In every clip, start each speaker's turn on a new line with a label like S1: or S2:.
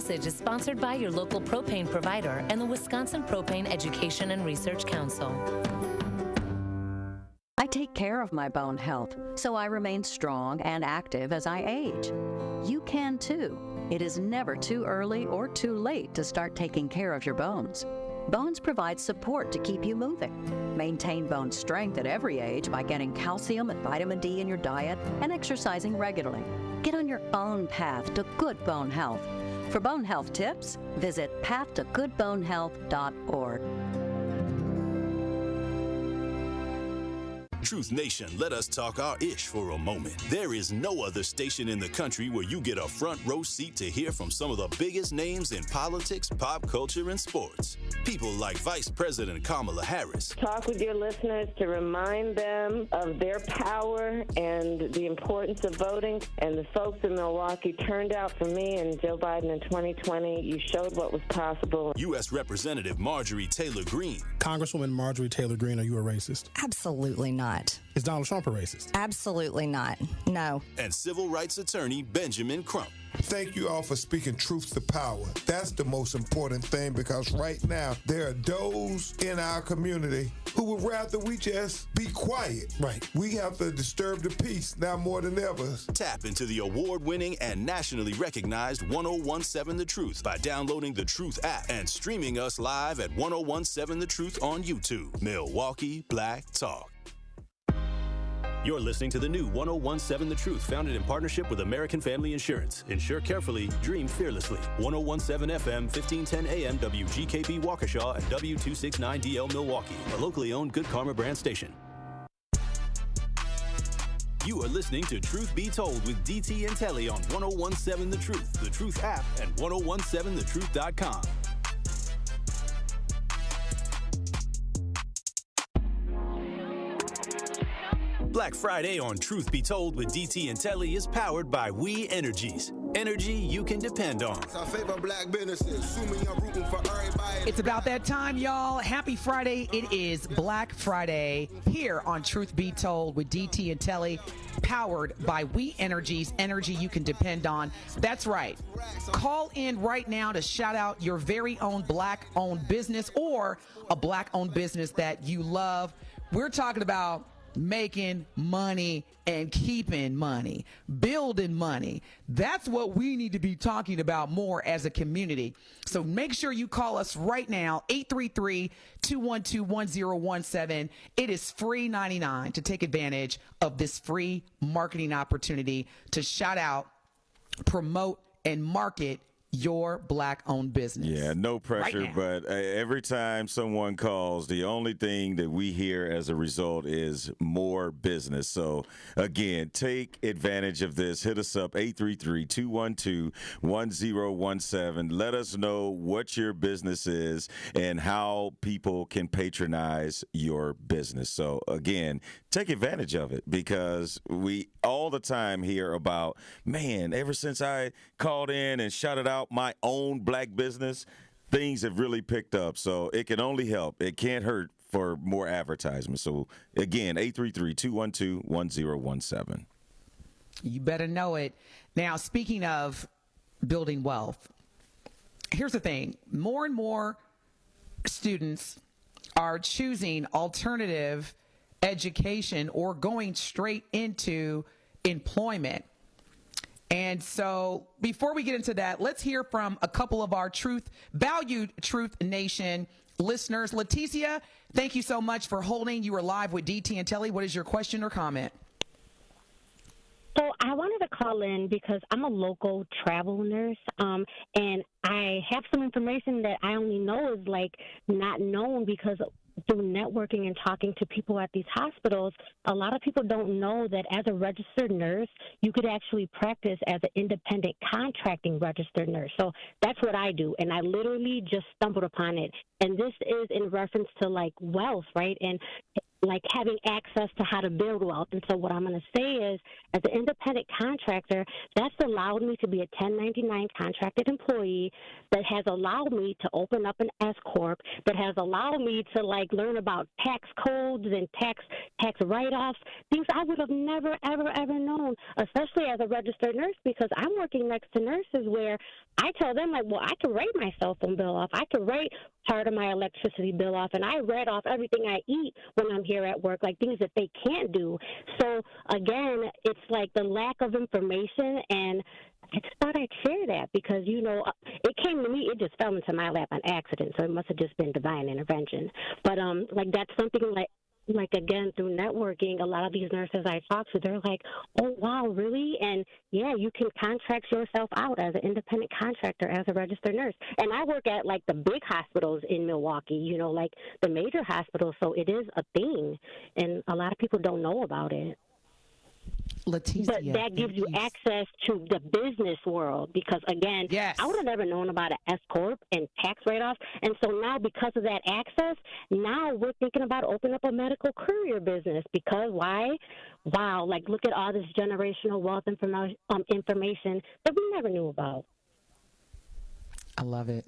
S1: message is sponsored by your local propane provider and the Wisconsin Propane Education and Research Council.
S2: I take care of my bone health, so I remain strong and active as I age. You can too. It is never too early or too late to start taking care of your bones. Bones provide support to keep you moving. Maintain bone strength at every age by getting calcium and vitamin D in your diet and exercising regularly. Get on your own path to good bone health. For bone health tips, visit pathtogoodbonehealth.org.
S3: Truth Nation, let us talk our ish for a moment. There is no other station in the country where you get a front row seat to hear from some of the biggest names in politics, pop culture, and sports. People like Vice President Kamala Harris.
S4: Talk with your listeners to remind them of their power and the importance of voting. And the folks in Milwaukee turned out for me and Joe Biden in 2020. You showed what was possible.
S3: U.S. Representative Marjorie Taylor Greene.
S5: Congresswoman Marjorie Taylor Greene, are you a racist?
S6: Absolutely not.
S5: Is Donald Trump a racist?
S6: Absolutely not. No.
S3: And civil rights attorney Benjamin Crump.
S7: Thank you all for speaking truth to power. That's the most important thing, because right now there are those in our community who would rather we just be quiet.
S5: Right.
S7: We have to disturb the peace now more than ever.
S3: Tap into the award-winning and nationally recognized 1017 The Truth by downloading the Truth app and streaming us live at 1017 The Truth on YouTube. Milwaukee Black Talk. You're listening to the new 1017 The Truth, founded in partnership with American Family Insurance. Insure carefully, dream fearlessly. 1017 FM, 1510 AM, WGKB Waukesha, and W269DL Milwaukee, a locally owned Good Karma brand station. You are listening to Truth Be Told with DT and Telly on 1017 The Truth, The Truth app, and 1017thetruth.com. Black Friday on Truth Be Told with DT and Telly is powered by We Energies. Energy you can depend on.
S8: It's our favorite black businesses. Assuming I'm rooting for everybody.
S9: It's about that time, y'all. Happy Friday. It is Black Friday here on Truth Be Told with DT and Telly, powered by We Energies, energy you can depend on. That's right. Call in right now to shout out your very own black-owned business or a black-owned business that you love. We're talking about making money and keeping money, building money. That's what we need to be talking about more as a community. So make sure you call us right now, 833-212-1017. It is free 99 to take advantage of this free marketing opportunity to shout out, promote, and market your black-owned business.
S10: Yeah, no pressure,
S9: right,
S10: but every time someone calls, the only thing that we hear as a result is more business. So, again, take advantage of this. Hit us up, 833-212-1017. Let us know what your business is and how people can patronize your business. So, again, take advantage of it, because we all the time hear about, man, ever since I called in and shouted out my own black business, things have really picked up. So it can only help. It can't hurt for more advertisement. So, again, 833-212-1017.
S9: You better know it. Now, speaking of building wealth, here's the thing. More and more students are choosing alternative education or going straight into employment. And so before we get into that, let's hear from a couple of our valued Truth Nation listeners. Leticia, thank you so much for holding. You are live with DT and Telly. What is your question or comment?
S11: So I wanted to call in because I'm a local travel nurse, and I have some information that I only know is not known because through networking and talking to people at these hospitals, a lot of people don't know that as a registered nurse, you could actually practice as an independent contracting registered nurse. So that's what I do, and I literally just stumbled upon it. And this is in reference to wealth, right? And like having access to how to build wealth. And so what I'm going to say is, as an independent contractor, that's allowed me to be a 1099 contracted employee, that has allowed me to open up an S corp, that has allowed me to like learn about tax codes and tax write-offs, things I would have never ever known, especially as a registered nurse, because I'm working next to nurses where I tell them, like, well, I can write my cell phone bill off, I can write part of my electricity bill off, and I read off everything I eat when I'm here at work, like things that they can't do. So again, it's like the lack of information, and I just thought I'd share that because, you know, it came to me, it just fell into my lap on accident, so it must have just been divine intervention. But like that's something like again, through networking, a lot of these nurses I talk to, they're like, oh, wow, really? And, yeah, you can contract yourself out as an independent contractor as a registered nurse. And I work at, like, the big hospitals in Milwaukee, you know, like the major hospitals, so it is a thing. And a lot of people don't know about it.
S9: Leticia,
S11: but that gives you access to the business world because, again, I would have never known about an S corp and tax write-offs. And so now, because of that access, now we're thinking about opening up a medical courier business because why? Wow, like look at all this generational wealth information that we never knew about.
S9: I love it.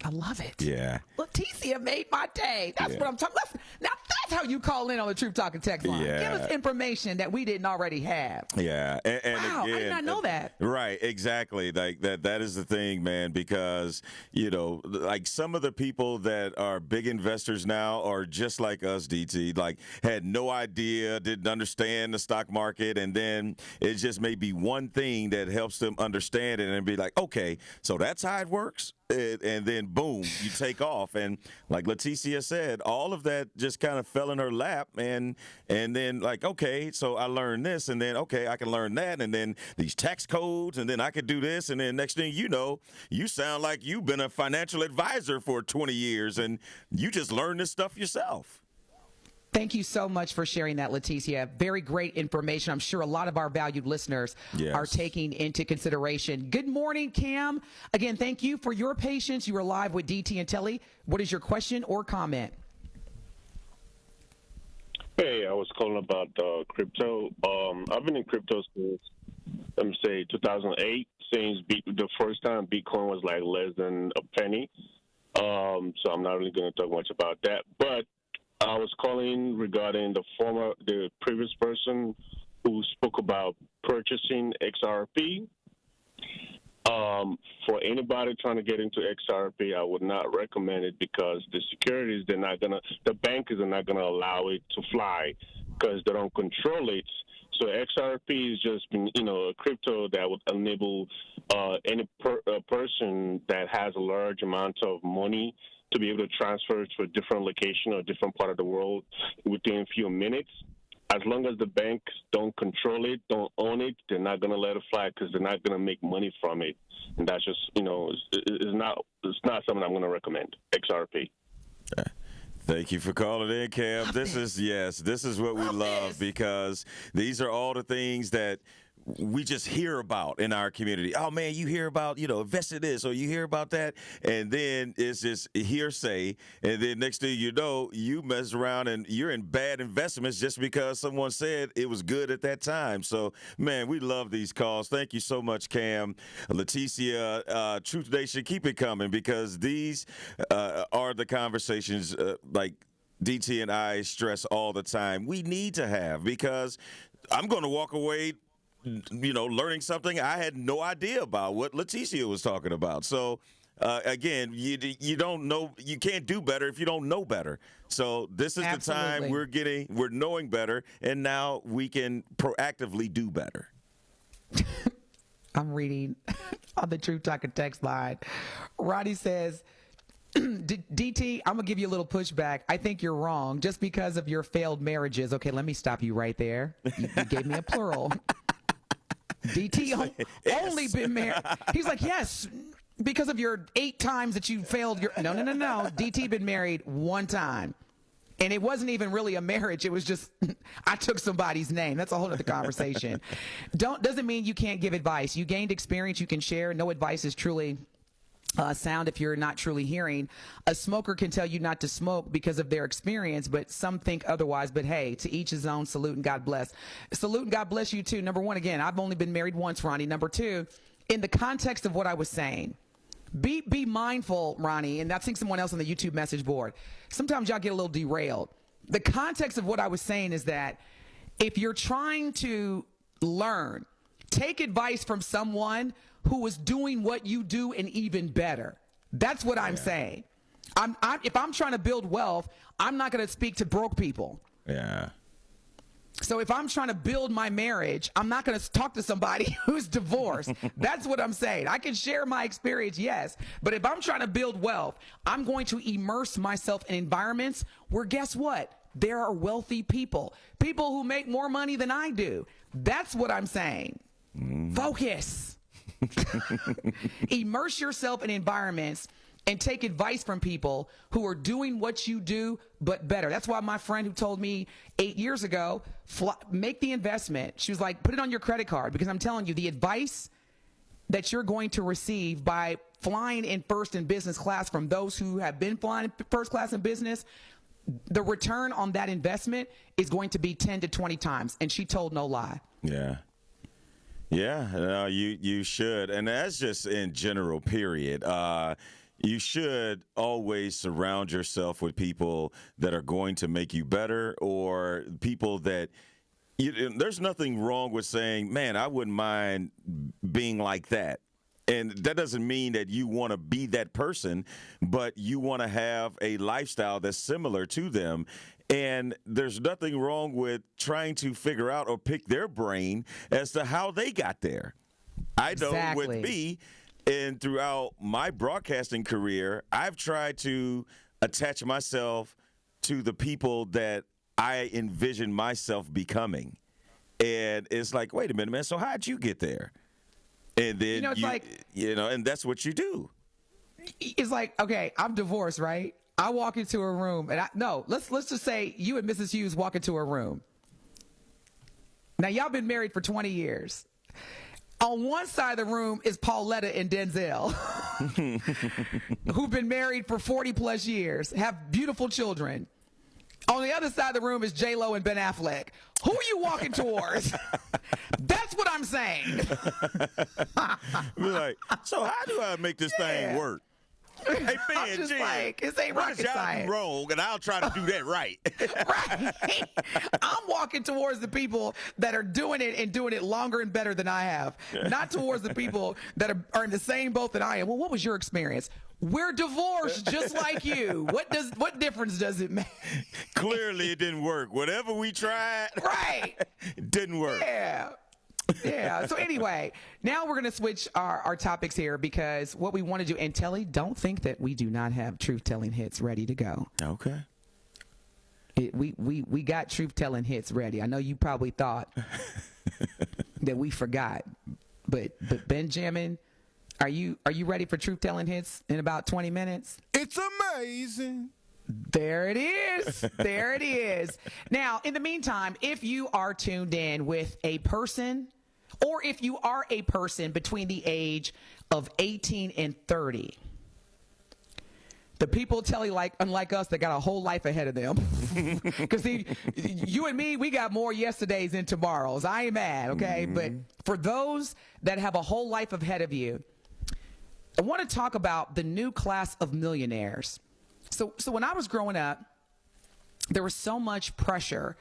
S9: I love it.
S10: Yeah.
S9: Leticia made my day. That's what I'm talking about. Now, that's how you call in on the Truth Talking text line.
S10: Yeah.
S9: Give us information that we didn't already have.
S10: Yeah. And
S9: wow,
S10: again,
S9: I did not know that.
S10: Right, exactly. Like that is the thing, man, because, you know, like some of the people that are big investors now are just like us, DT, like had no idea, didn't understand the stock market, and then it just may be one thing that helps them understand it and be like, okay, so that's how it works. And then boom, you take off, and like Leticia said, all of that just kind of fell in her lap, and then like, okay, so I learned this, and then okay, I can learn that, and then these tax codes, and then I could do this, and then next thing you know, you sound like you've been a financial advisor for 20 years, and you just learned this stuff yourself.
S9: Thank you so much for sharing that, Leticia. Very great information. I'm sure a lot of our valued listeners are taking into consideration. Good morning, Cam. Again, thank you for your patience. You are live with DT and Telly. What is your question or comment?
S12: Hey, I was calling about crypto. I've been in crypto since, let me say, 2008, since the first time Bitcoin was like less than a penny. So I'm not really going to talk much about that. But I was calling regarding the previous person who spoke about purchasing XRP. For anybody trying to get into XRP, I would not recommend it because the securities, the bankers are not gonna allow it to fly because they don't control it. So XRP is just, a crypto that would enable any person that has a large amount of money to be able to transfer it to a different location or a different part of the world within a few minutes. As long as the banks don't control it, don't own it, they're not going to let it fly because they're not going to make money from it. And that's just, it's not something I'm going to recommend, XRP.
S10: Thank you for calling in, Cam. This is what we love because these are all the things that we just hear about in our community. Oh man, you hear about, invest in this, or you hear about that, and then it's just hearsay, and then next thing you know, you mess around and you're in bad investments just because someone said it was good at that time. So man, we love these calls. Thank you so much, Cam. Leticia, Truth Nation, keep it coming because these are the conversations like DT and I stress all the time we need to have, because I'm going to walk away learning something I had no idea about what Leticia was talking about. So, again, you don't know, you can't do better if you don't know better. So this is the time we're knowing better, and now we can proactively do better.
S9: I'm reading on the Truth Talking text line. Roddy says, DT, I'm going to give you a little pushback. I think you're wrong just because of your failed marriages. Okay, let me stop you right there. You gave me a plural. DT only been married. He's like, yes, because of your 8 times that you failed. No. DT been married 1 time. And it wasn't even really a marriage. It was just, I took somebody's name. That's a whole other conversation. Doesn't mean you can't give advice. You gained experience you can share. No advice is truly sound if you're not truly hearing. A smoker can tell you not to smoke because of their experience, but some think otherwise. But hey, to each his own. Salute and God bless. Salute and God bless you too. Number one, again, I've only been married once, Ronnie. Number two, in the context of what I was saying, be mindful, Ronnie, and I think someone else on the YouTube message board. Sometimes y'all get a little derailed. The context of what I was saying is that if you're trying to learn, take advice from someone who is doing what you do and even better. That's what I'm saying. If I'm trying to build wealth, I'm not going to speak to broke people.
S10: Yeah.
S9: So if I'm trying to build my marriage, I'm not going to talk to somebody who's divorced. That's what I'm saying. I can share my experience, yes. But if I'm trying to build wealth, I'm going to immerse myself in environments where, guess what? There are wealthy people who make more money than I do. That's what I'm saying. Focus. Immerse yourself in environments and take advice from people who are doing what you do, but better. That's why my friend who told me 8 years ago, make the investment. She was like, put it on your credit card, because I'm telling you, the advice that you're going to receive by flying in first and business class from those who have been flying in first class in business, the return on that investment is going to be 10 to 20 times. And she told no lie.
S10: Yeah. Yeah, no, you should. And that's just in general, period. You should always surround yourself with people that are going to make you better, or people that there's nothing wrong with saying, man, I wouldn't mind being like that. And that doesn't mean that you want to be that person, but you want to have a lifestyle that's similar to them. And there's nothing wrong with trying to figure out or pick their brain as to how they got there. I know with me, and throughout my broadcasting career, I've tried to attach myself to the people that I envision myself becoming. And it's like, wait a minute, man, so how'd you get there? And then, and that's what you do.
S9: It's like, okay, I'm divorced, right? I walk into a room, and let's just say you and Mrs. Hughes walk into a room. Now, y'all been married for 20 years. On one side of the room is Pauletta and Denzel, who've been married for 40 plus years, have beautiful children. On the other side of the room is J-Lo and Ben Affleck. Who are you walking towards? That's what I'm saying.
S10: Be like, so how do I make this thing work? Hey, Ben,
S9: just like, this ain't rocket science.
S10: Wrong, and I'll try to do that right.
S9: Right. I'm walking towards the people that are doing it and doing it longer and better than I have, not towards the people that are in the same boat that I am. Well, what was your experience? We're divorced just like you. What difference does it make?
S10: Clearly, it didn't work. Whatever we tried,
S9: right,
S10: it didn't work.
S9: Yeah. So anyway, now we're going to switch our topics here, because what we want to do, and Telly, don't think that we do not have truth-telling hits ready to go.
S10: Okay.
S9: We got truth-telling hits ready. I know you probably thought that we forgot, but Benjamin, are you ready for truth-telling hits in about 20 minutes?
S7: It's amazing.
S9: There it is. There it is. Now, in the meantime, if you are tuned in with a person, or if you are a person between the age of 18 and 30, the people tell you, like, unlike us, that got a whole life ahead of them. Because you and me, we got more yesterdays than tomorrows. I ain't mad, okay? Mm-hmm. But for those that have a whole life ahead of you, I want to talk about the new class of millionaires. So when I was growing up, there was so much pressure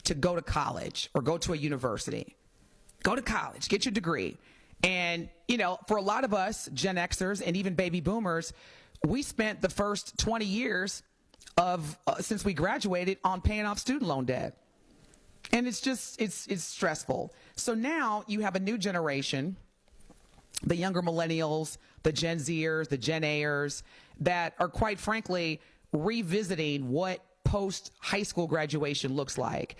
S9: to go to college or go to a university. Go to college, get your degree. And, for a lot of us, Gen Xers and even baby boomers, we spent the first 20 years of since we graduated on paying off student loan debt. And it's stressful. So now you have a new generation, the younger millennials, the Gen Zers, the Gen A'ers, that are, quite frankly, revisiting what post-high school graduation looks like.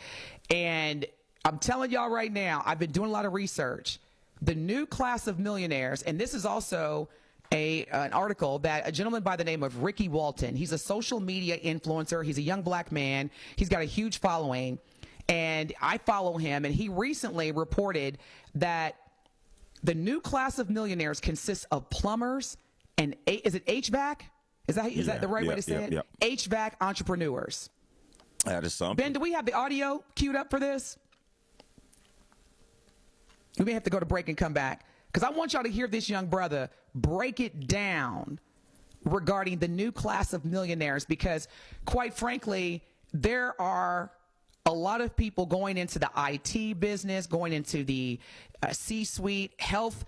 S9: And I'm telling y'all right now, I've been doing a lot of research. The new class of millionaires, and this is also an article that a gentleman by the name of Ricky Walton, he's a social media influencer. He's a young black man. He's got a huge following, and I follow him. And he recently reported that the new class of millionaires consists of plumbers and is it HVAC? Is that the right way to say it?
S10: Yep.
S9: HVAC entrepreneurs.
S10: That is something.
S9: Ben, do we have the audio queued up for this? We may have to go to break and come back because I want y'all to hear this young brother break it down regarding the new class of millionaires, because quite frankly, there are a lot of people going into the IT business, going into the C-suite, health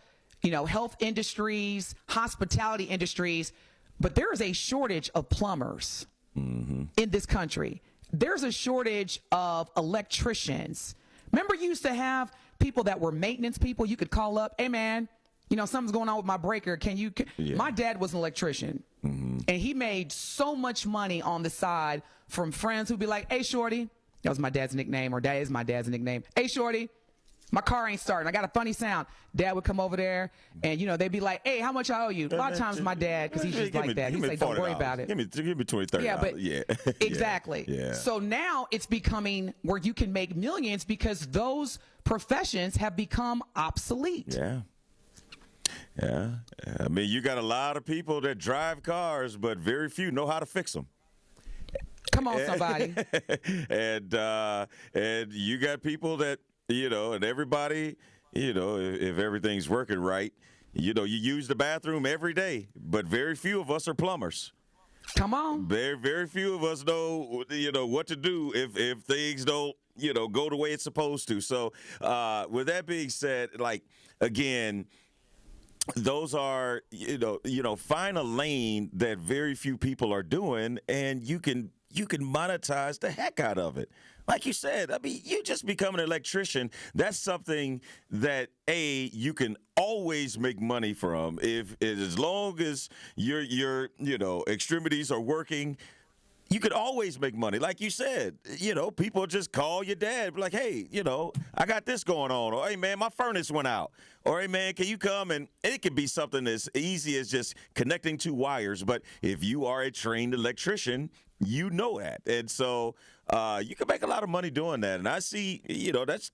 S9: industries, hospitality industries, but there is a shortage of plumbers in this country. There's a shortage of electricians. Remember, you used to have people that were maintenance people. You could call up, hey man, something's going on with my breaker. My dad was an electrician, and he made so much money on the side from friends who'd be like, hey shorty, that was my dad's nickname, or that is my dad's nickname. Hey shorty, my car ain't starting. I got a funny sound. Dad would come over there, and they'd be like, "Hey, how much I owe you?" A lot of times, my dad, because he's just like that, he's like, "Don't worry about it.
S10: Give me $20, $30."
S9: Yeah, but exactly.
S10: Yeah.
S9: So now it's becoming where you can make millions because those professions have become obsolete.
S10: Yeah. I mean, you got a lot of people that drive cars, but very few know how to fix them.
S9: Come on, somebody.
S10: and you got people that. And everybody, if everything's working right, you use the bathroom every day, but very few of us are plumbers.
S9: Come on.
S10: Very, very few of us know, what to do if things don't, go the way it's supposed to. So with that being said, again, those are, find a lane that very few people are doing, and you can monetize the heck out of it. Like you said, I mean, you just become an electrician. That's something that you can always make money from as long as your extremities are working. You could always make money. Like you said, people just call your dad, be like, hey, I got this going on. Or, hey, man, my furnace went out. Or, hey, man, can you come? And it could be something as easy as just connecting two wires. But if you are a trained electrician, you know that. And so you can make a lot of money doing that. And I see,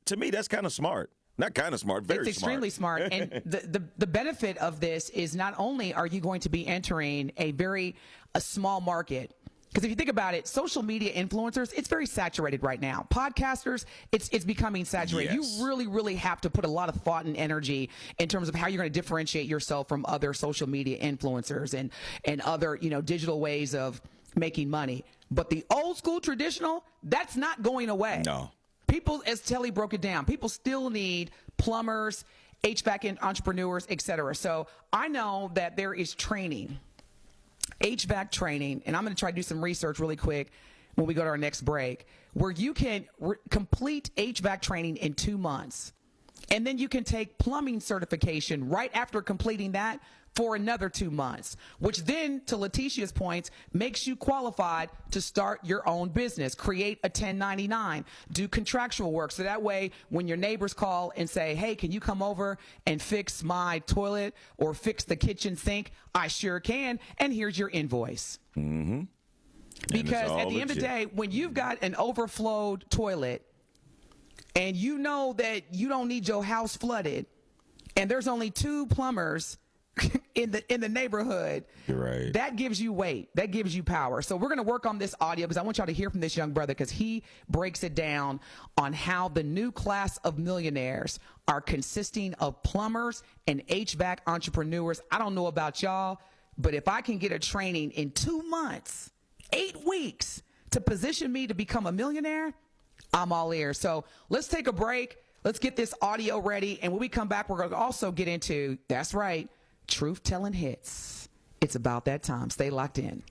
S10: to me, that's kind of smart. Not kind of smart, very smart.
S9: It's extremely smart. And the benefit of this is not only are you going to be entering a small market, because if you think about it, social media influencers, it's very saturated right now. Podcasters, it's becoming saturated.
S10: Yes.
S9: You really, really have to put a lot of thought and energy in terms of how you're going to differentiate yourself from other social media influencers and other, digital ways of making money. But the old school traditional, that's not going away.
S10: No.
S9: People, as Telly broke it down, people still need plumbers, HVAC entrepreneurs, et cetera. So I know that there is training, HVAC training, and I'm going to try to do some research really quick when we go to our next break, where you can complete HVAC training in 2 months. And then you can take plumbing certification right after completing that for another 2 months, which then, to Letitia's points, makes you qualified to start your own business, create a 1099, do contractual work. So that way, when your neighbors call and say, hey, can you come over and fix my toilet or fix the kitchen sink? I sure can. And here's your invoice.
S10: Mm-hmm.
S9: Because at the end of the day, when you've got an overflowed toilet and you know that you don't need your house flooded and there's only 2 plumbers in the neighborhood,
S10: you're right.
S9: That gives you weight. That gives you power. So we're going to work on this audio because I want y'all to hear from this young brother, because he breaks it down on how the new class of millionaires are consisting of plumbers and HVAC entrepreneurs. I don't know about y'all, but if I can get a training in 2 months, 8 weeks to position me to become a millionaire, I'm all ears. So let's take a break. Let's get this audio ready. And when we come back, we're going to also get into, that's right, Truth Telling Hits. It's about that time. Stay locked in.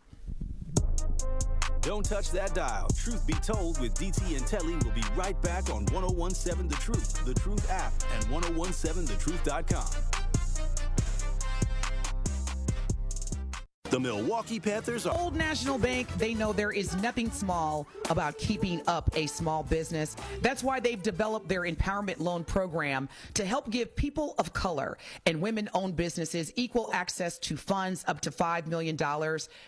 S3: Don't touch that dial. Truth Be Told with DT and Telly will be right back on 1017 The Truth, The Truth app, and 1017thetruth.com. The Milwaukee Panthers are...
S9: Old National Bank, they know there is nothing small about keeping up a small business. That's why they've developed their Empowerment Loan Program to help give people of color and women-owned businesses equal access to funds up to $5 million.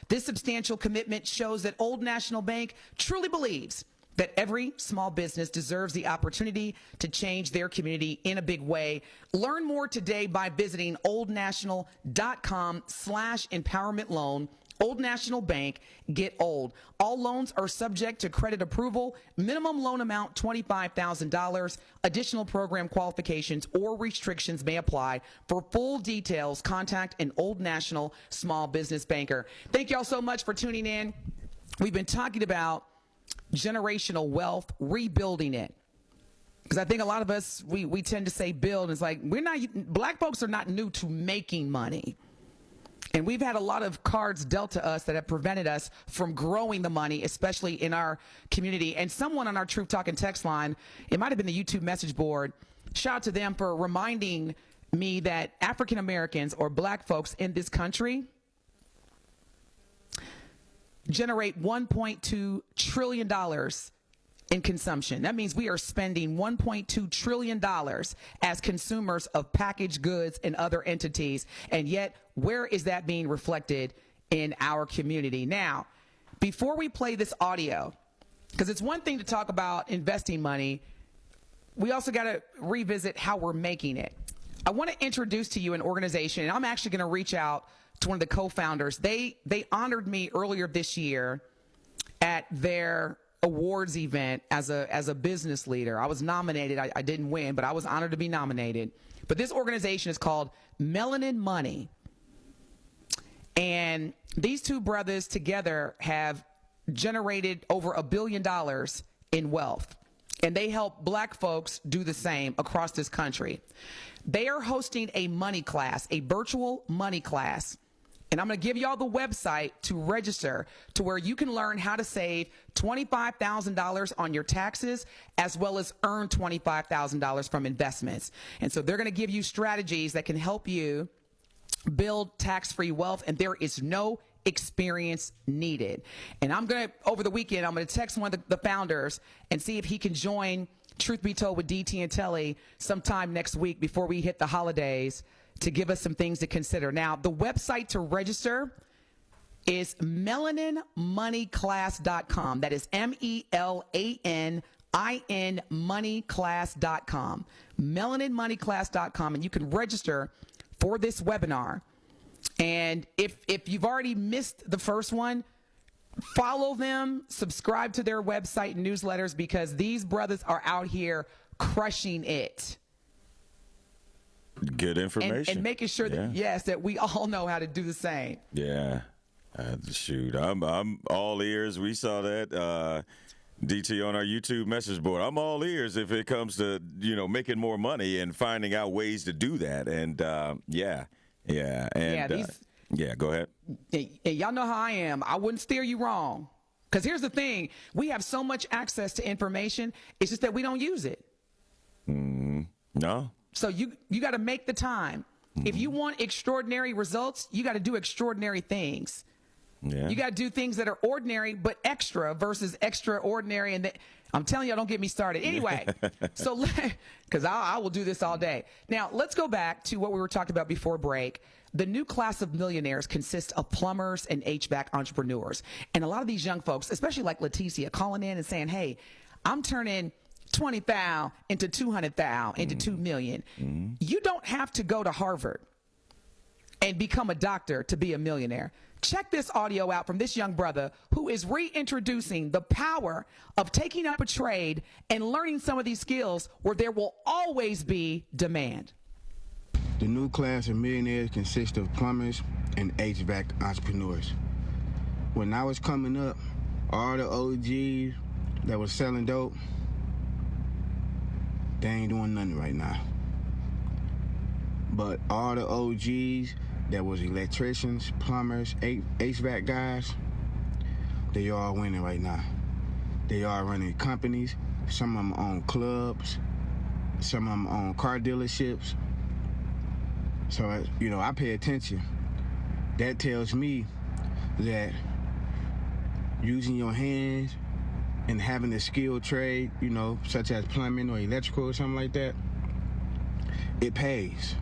S9: This substantial commitment shows that Old National Bank truly believes that every small business deserves the opportunity to change their community in a big way. Learn more today by visiting oldnational.com/empowerment loan. Old National Bank, get old. All loans are subject to credit approval. Minimum loan amount $25,000. Additional program qualifications or restrictions may apply. For full details, contact an Old National small business banker. Thank y'all so much for tuning in. We've been talking about generational wealth, rebuilding it. Because I think a lot of us, we tend to say build. It's like, black folks are not new to making money. And we've had a lot of cards dealt to us that have prevented us from growing the money, especially in our community. And someone on our Truth Talking text line, it might have been the YouTube message board, shout out to them for reminding me that African Americans or black folks in this country generate $1.2 trillion in consumption. That means we are spending $1.2 trillion as consumers of packaged goods and other entities. And yet, where is that being reflected in our community? Now, before we play this audio, because it's one thing to talk about investing money, we also got to revisit how we're making it. I want to introduce to you an organization, and I'm actually going to reach out to one of the co-founders. They honored me earlier this year at their awards event as a business leader. I was nominated. I didn't win, but I was honored to be nominated. But this organization is called Melanin Money. And these two brothers together have generated over $1 billion in wealth. And they help black folks do the same across this country. They are hosting a money class, a virtual money class. And I'm going to give y'all the website to register to where you can learn how to save $25,000 on your taxes as well as earn $25,000 from investments. And so they're going to give you strategies that can help you build tax-free wealth, and there is no experience needed. And I'm going to, over the weekend, I'm going to text one of the founders and see if he can join Truth Be Told with DT and Telly sometime next week before we hit the holidays to give us some things to consider. Now, the website to register is melaninmoneyclass.com. That is MELANIN moneyclass.com. Melaninmoneyclass.com, and you can register for this webinar. And if you've already missed the first one, follow them, subscribe to their website and newsletters, because these brothers are out here crushing it.
S10: Good information.
S9: And making sure that, yes, that we all know how to do the same.
S10: Yeah. Shoot, I'm all ears. We saw that DT on our YouTube message board. I'm all ears if it comes to, making more money and finding out ways to do that. And yeah. And go ahead.
S9: Y'all know how I am. I wouldn't steer you wrong. Because here's the thing. We have so much access to information. It's just that we don't use it.
S10: No.
S9: So you got to make the time. If you want extraordinary results, you got to do extraordinary things.
S10: Yeah.
S9: You got to do things that are ordinary but extra versus extraordinary. And I'm telling you, don't get me started. Anyway, so because I will do this all day. Now, let's go back to what we were talking about before break. The new class of millionaires consists of plumbers and HVAC entrepreneurs. And a lot of these young folks, especially like Leticia, calling in and saying, hey, I'm turning 20,000 into 200,000 into 2 million. You don't have to go to Harvard and become a doctor to be a millionaire. Check this audio out from this young brother who is reintroducing the power of taking up a trade and learning some of these skills where there will always be demand.
S13: The new class of millionaires consists of plumbers and HVAC entrepreneurs. When I was coming up, all the OGs that was selling dope, they ain't doing nothing right now. But all the OGs that was electricians, plumbers, HVAC guys, they all winning right now. They all running companies. Some of them own clubs. Some of them own car dealerships. So, I pay attention. That tells me that using your hands and having a skilled trade, such as plumbing or electrical or something like that, it pays.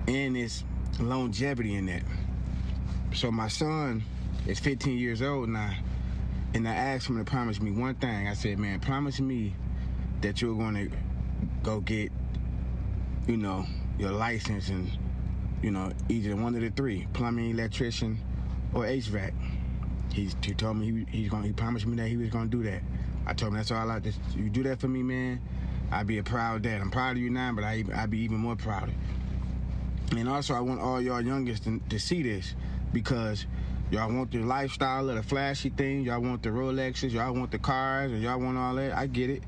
S13: And it's longevity in that. So my son is 15 years old now, And I asked him to promise me one thing. I said, man, promise me that you're going to go get, you know, your license and, you know, either one of the three, plumbing, electrician, or HVAC. He told me he promised me that he was going to do that. I told him that's all you do that for me, man, I'd be a proud dad. I'm proud of you now, but I'd be even more prouder. And also, I want all y'all youngest to see this, because y'all want the lifestyle of the flashy things, y'all want the Rolexes, y'all want the cars, and y'all want all that. I get it.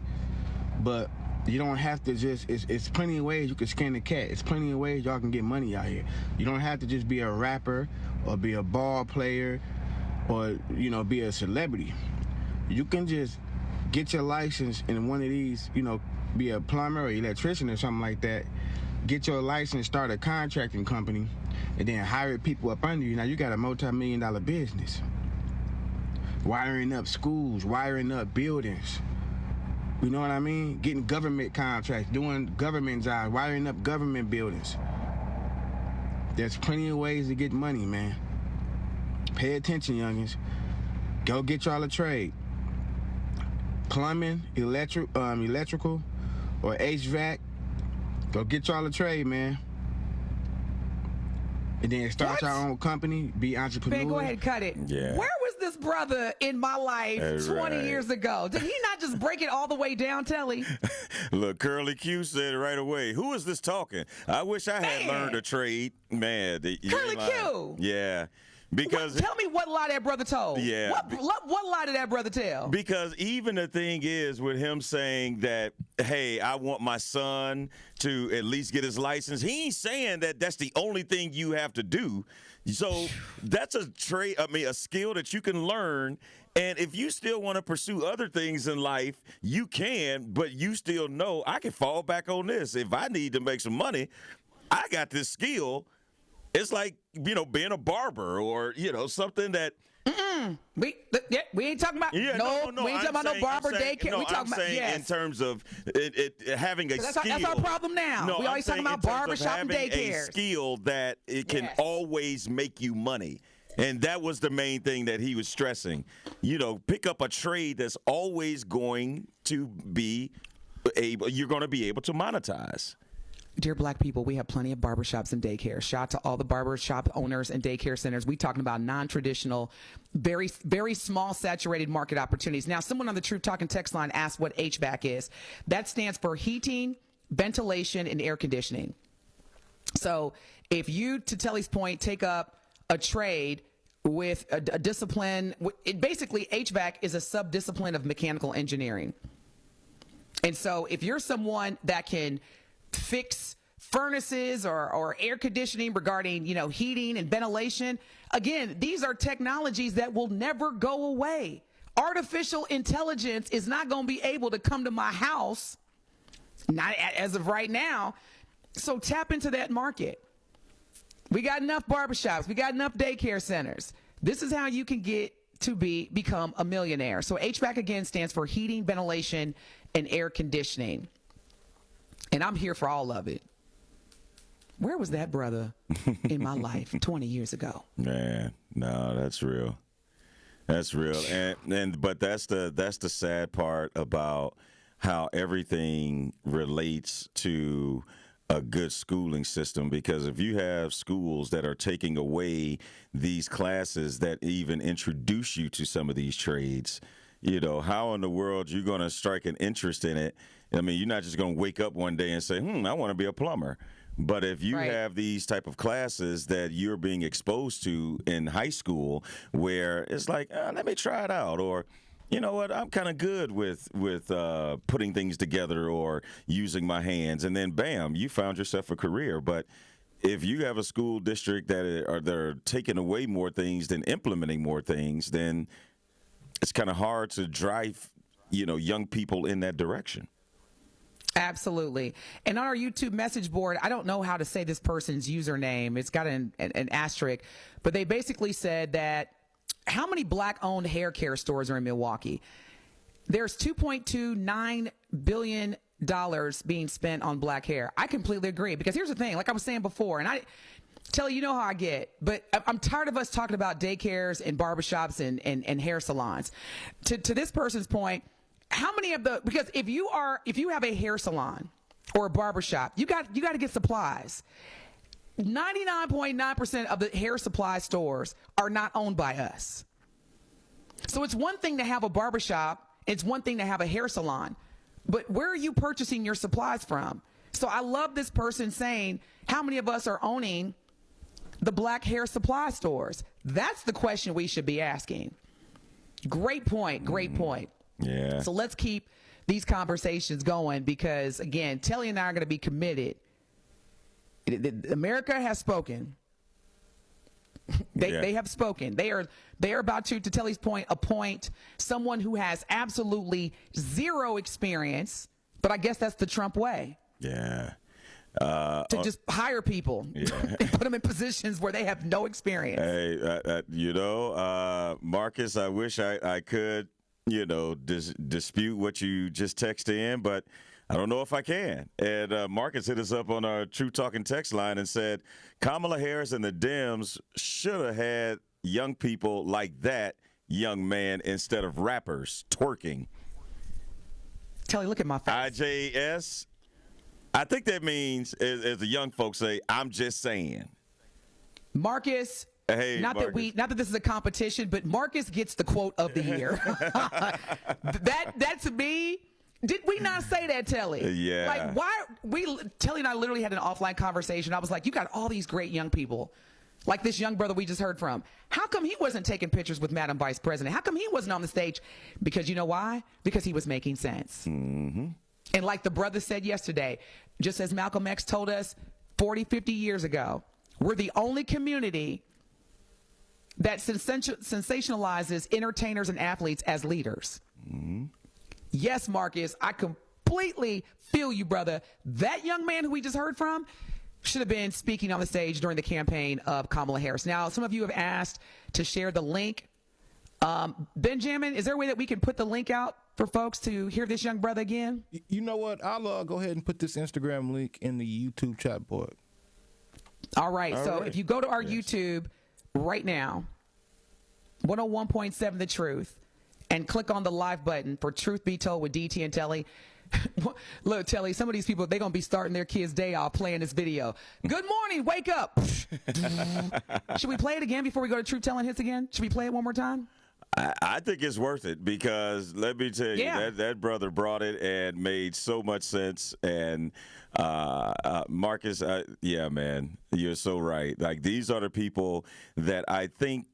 S13: But you don't have to just, it's plenty of ways you can skin the cat. It's plenty of ways y'all can get money out here. You don't have to just be a rapper or be a ball player or, you know, be a celebrity. You can just get your license in one of these, you know, be a plumber or electrician or something like that. Get your license, start a contracting company, and then hire people up under you. Now you got a multi-million-dollar business. Wiring up schools, wiring up buildings. You know what I mean? Getting government contracts, doing government jobs, wiring up government buildings. There's plenty of ways to get money, man. Pay attention, youngins. Go get y'all a trade. Plumbing, electrical, or HVAC. Go get y'all a trade, man. And then start your own company, be entrepreneur.
S9: Ben, go ahead and cut it.
S10: Yeah.
S9: Where was this brother in my life
S10: That's
S9: 20
S10: right.
S9: years ago? Did he not just break it all the way down, Telly?
S10: Look, Curly Q said it right away. Who is this talking? I wish I had learned a trade. Man.
S9: Curly Q.
S10: Yeah. Because
S9: tell me what lie that brother told.
S10: Yeah.
S9: What lie did that brother tell?
S10: Because even the thing is with him saying that, hey, I want my son to at least get his license, he ain't saying that that's the only thing you have to do. So that's a trade, a skill that you can learn. And if you still want to pursue other things in life, you can, but you still know I can fall back on this. If I need to make some money, I got this skill. It's like, you know, being a barber or, you know, something that.
S9: We ain't talking about.
S10: Yeah,
S9: no, we ain't talking about no barber daycare.
S10: No,
S9: we talking
S10: I'm saying
S9: about
S10: in terms of it having a skill.
S9: That's our problem now.
S10: No,
S9: we always talking about barbershop and daycares.
S10: A skill that it can always make you money. And that was the main thing that he was stressing. You know, pick up a trade that's always going to be able, you're going to be able to monetize.
S9: Dear Black people, we have plenty of barbershops and daycare. Shout out to all the barbershop owners and daycare centers. We talking about non-traditional, very, very small saturated market opportunities. Now, someone on the Truth Talking text line asked what HVAC is. That stands for heating, ventilation, and air conditioning. So if you, to Telly's point, take up a trade with a discipline, basically HVAC is a sub-discipline of mechanical engineering. And so if you're someone that can fix furnaces or air conditioning regarding, you know, heating and ventilation. Again, these are technologies that will never go away. Artificial intelligence is not going to be able to come to my house, not as of right now. So tap into that market. We got enough barbershops. We got enough daycare centers. This is how you can get to become a millionaire. So HVAC, again, stands for heating, ventilation, and air conditioning. And I'm here for all of it. Where was that brother in my life 20 years ago?
S10: Man, no, that's real. That's real. But that's the sad part about how everything relates to a good schooling system, because if you have schools that are taking away these classes that even introduce you to some of these trades, you know, how in the world you're going to strike an interest in it? I mean, you're not just going to wake up one day and say, I want to be a plumber. But if you have these type of classes that you're being exposed to in high school where it's like, let me try it out, or, you know what, I'm kind of good with putting things together or using my hands, and then bam, you found yourself a career. But if you have a school district that are taking away more things than implementing more things, then it's kind of hard to drive, you know, young people in that direction.
S9: Absolutely. And on our YouTube message board, I don't know how to say this person's username. It's got an asterisk, but they basically said that how many Black-owned hair care stores are in Milwaukee? There's $2.29 billion being spent on Black hair. I completely agree, because here's the thing, like I was saying before, and Telly, you know how I get, but I'm tired of us talking about daycares and barbershops and hair salons. To this person's point, how many of because if you have a hair salon or a barbershop, you got to get supplies. 99.9% of the hair supply stores are not owned by us. So it's one thing to have a barbershop, it's one thing to have a hair salon, but where are you purchasing your supplies from? So I love this person saying, how many of us are owning the black hair supply stores? That's the question we should be asking. Great point. Great point.
S10: Yeah.
S9: So let's keep these conversations going because, again, Telly and I are going to be committed. America has spoken. They have spoken. They are about to Telly's point, appoint someone who has absolutely zero experience, but I guess that's the Trump way.
S10: Yeah.
S9: To just hire people and put them in positions where they have no experience.
S10: Hey, Marcus, I wish I could, dispute what you just texted in, but I don't know if I can. And Marcus hit us up on our True Talking text line and said, Kamala Harris and the Dems should have had young people like that young man instead of rappers twerking.
S9: Telly, look at my face.
S10: IJS. I think that means, as the young folks say, I'm just saying.
S9: Marcus,
S10: hey,
S9: not that this is a competition, but Marcus gets the quote of the year. that to me, did we not say that, Telly?
S10: Yeah.
S9: Like, why? Telly and I literally had an offline conversation. I was like, you got all these great young people, like this young brother we just heard from. How come he wasn't taking pictures with Madam Vice President? How come he wasn't on the stage? Because you know why? Because he was making sense.
S10: Mm-hmm.
S9: And like the brother said yesterday, just as Malcolm X told us 40, 50 years ago, we're the only community that sensationalizes entertainers and athletes as leaders.
S10: Mm-hmm.
S9: Yes, Marcus, I completely feel you, brother. That young man who we just heard from should have been speaking on the stage during the campaign of Kamala Harris. Now, some of you have asked to share the link. Benjamin, is there a way that we can put the link out for folks to hear this young brother again?
S14: You know what? I'll go ahead and put this Instagram link in the YouTube chat board.
S9: All right. So if you go to our YouTube right now, 101.7 The Truth, and click on the live button for Truth Be Told with DT and Telly. Look, Telly, some of these people, they're going to be starting their kids' day off playing this video. Good morning, wake up. Should we play it again before we go to Truth Telling Hits again? Should we play it one more time?
S10: I think it's worth it because let me tell you, that brother brought it and made so much sense. And Marcus, man, you're so right. Like, these are the people that I think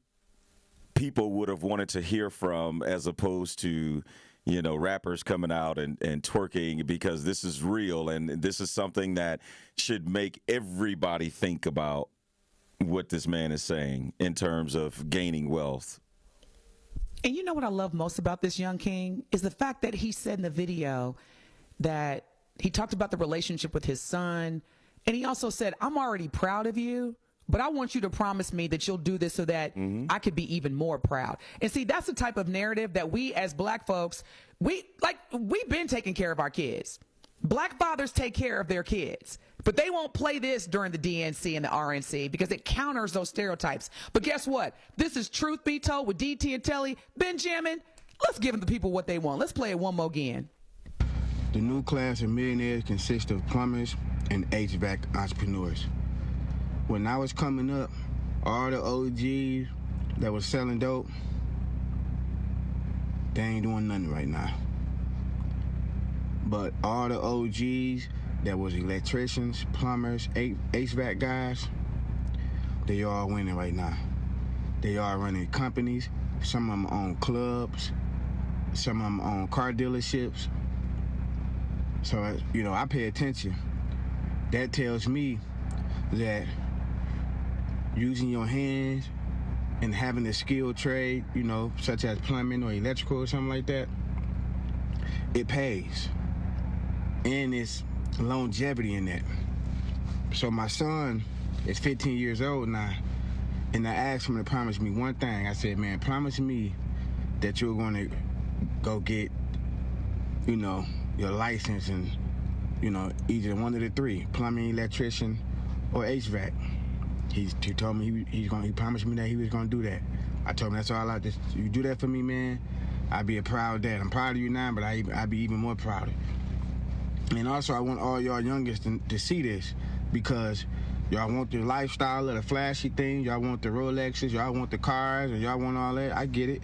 S10: people would have wanted to hear from as opposed to, rappers coming out and twerking, because this is real and this is something that should make everybody think about what this man is saying in terms of gaining wealth.
S9: And you know what I love most about this young king is the fact that he said in the video that he talked about the relationship with his son. And he also said, I'm already proud of you, but I want you to promise me that you'll do this so that I could be even more proud. And see, that's the type of narrative that we as black folks, we've been taking care of our kids. Black fathers take care of their kids, but they won't play this during the DNC and the RNC because it counters those stereotypes. But guess what? This is Truth Be Told with DT and Telly. Benjamin, let's give the people what they want. Let's play it one more again.
S13: The new class of millionaires consists of plumbers and HVAC entrepreneurs. When I was coming up, all the OGs that was selling dope, they ain't doing nothing right now. But all the OGs that was electricians, plumbers, HVAC guys, they all winning right now. They all running companies. Some of them own clubs. Some of them own car dealerships. So, I pay attention. That tells me that using your hands and having a skilled trade, such as plumbing or electrical or something like that, it pays. And it's longevity in that. So my son is 15 years old now, and I asked him to promise me one thing. I said, man, promise me that you're going to go get, your license and, either one of the three, plumbing, electrician, or HVAC. He told me he promised me that he was gonna do that. I told him that's all I just. You do that for me, man. I'd be a proud dad. I'm proud of you now, but I'd be even more prouder. And also, I want all y'all youngest to see this, because y'all want the lifestyle of the flashy things, y'all want the Rolexes, y'all want the cars, and y'all want all that. I get it,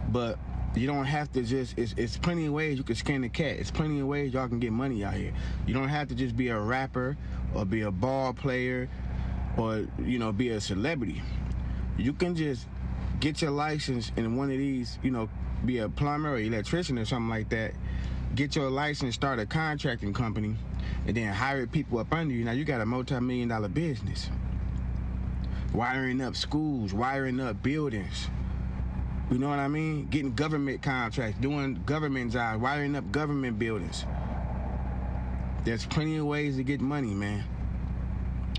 S13: but you don't have to just. It's plenty of ways you can skin the cat. It's plenty of ways y'all can get money out here. You don't have to just be a rapper or be a ball player or be a celebrity. You can just get your license in one of these, be a plumber or electrician or something like that. Get your license, start a contracting company, and then hire people up under you. Now you got a multi-million-dollar business. Wiring up schools, wiring up buildings. You know what I mean? Getting government contracts, doing government jobs, wiring up government buildings. There's plenty of ways to get money, man.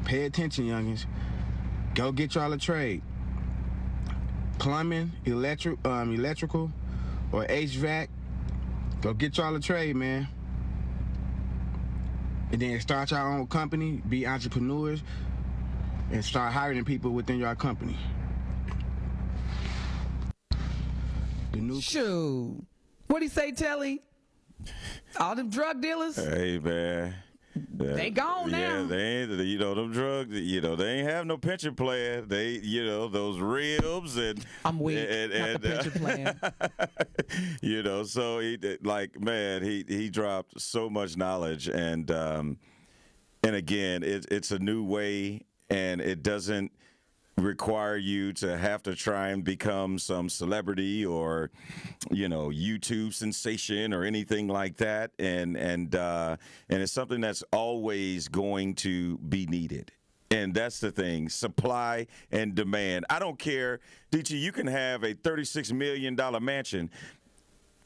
S13: Pay attention, youngins. Go get y'all a trade. Plumbing, electrical, or HVAC. Go get y'all a trade, man. And then start your own company, be entrepreneurs, and start hiring people within your company.
S9: Shoot. What'd he say, Telly? All them drug dealers?
S10: Hey, man.
S9: They gone now.
S10: Yeah, they ain't, them drugs, they ain't have no pension plan. They, those ribs and.
S9: I'm weak. Not the pension plan.
S10: So he dropped so much knowledge, and again, it's a new way, and it doesn't require you to have to try and become some celebrity or YouTube sensation or anything like that, and it's something that's always going to be needed. And that's the thing, supply and demand. I don't care, DT, you can have a $36 million mansion.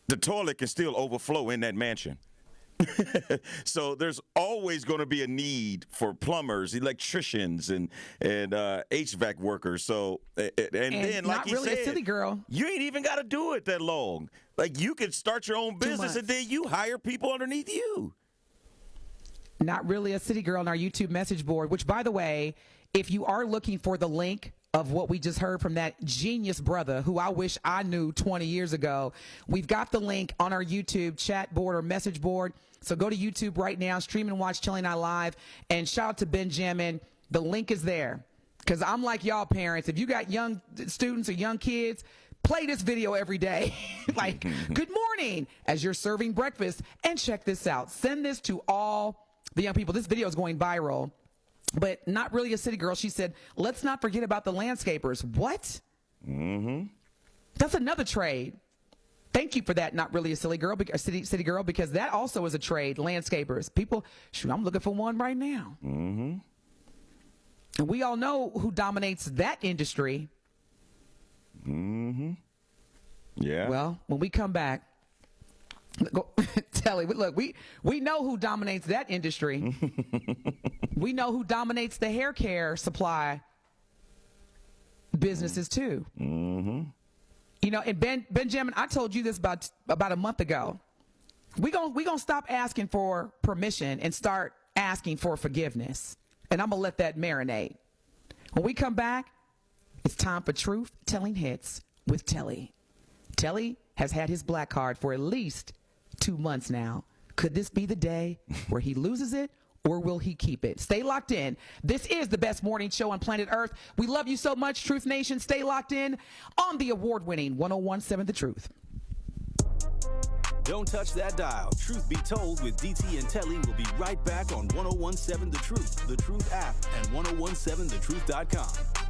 S10: The toilet can still overflow in that mansion. So there's always going to be a need for plumbers, electricians, and HVAC workers. So and then, like
S9: not
S10: he
S9: really
S10: said,
S9: a city girl.
S10: You ain't even got to do it that long. Like, you could start your own business and then you hire people underneath you.
S9: Not really a city girl on our YouTube message board. Which, by the way, if you are looking for the link of what we just heard from that genius brother who I wish I knew 20 years ago, we've got the link on our YouTube chat board or message board. So go to YouTube right now, stream and watch Telly and I Live, and shout out to Benjamin. The link is there. Because I'm like y'all parents. If you got young students or young kids, play this video every day. Like, good morning, as you're serving breakfast. And check this out. Send this to all the young people. This video is going viral. But not really a city girl. She said, let's not forget about the landscapers. What? Mm-hmm. That's another trade. Thank you for that. Not really a silly girl, a city girl, because that also is a trade. Landscapers. People, shoot, I'm looking for one right now. Mm-hmm. And we all know who dominates that industry.
S10: Mm-hmm. Yeah.
S9: Well, when we come back, Telly, look, we know who dominates that industry. We know who dominates the hair care supply businesses too. Mm-hmm. And Benjamin, I told you this about a month ago. We gonna stop asking for permission and start asking for forgiveness. And I'm gonna let that marinate. When we come back, it's time for Truth Telling Hits with Telly. Telly has had his black card for at least 2 months now. Could this be the day where he loses it, or will he keep it? Stay locked in. This is the best morning show on planet Earth. We love you so much, Truth Nation. Stay locked in on the award-winning 101.7 The Truth.
S3: Don't touch that dial. Truth Be Told with DT and Telly will be right back on 101.7 The Truth, The Truth app, and 1017thetruth.com.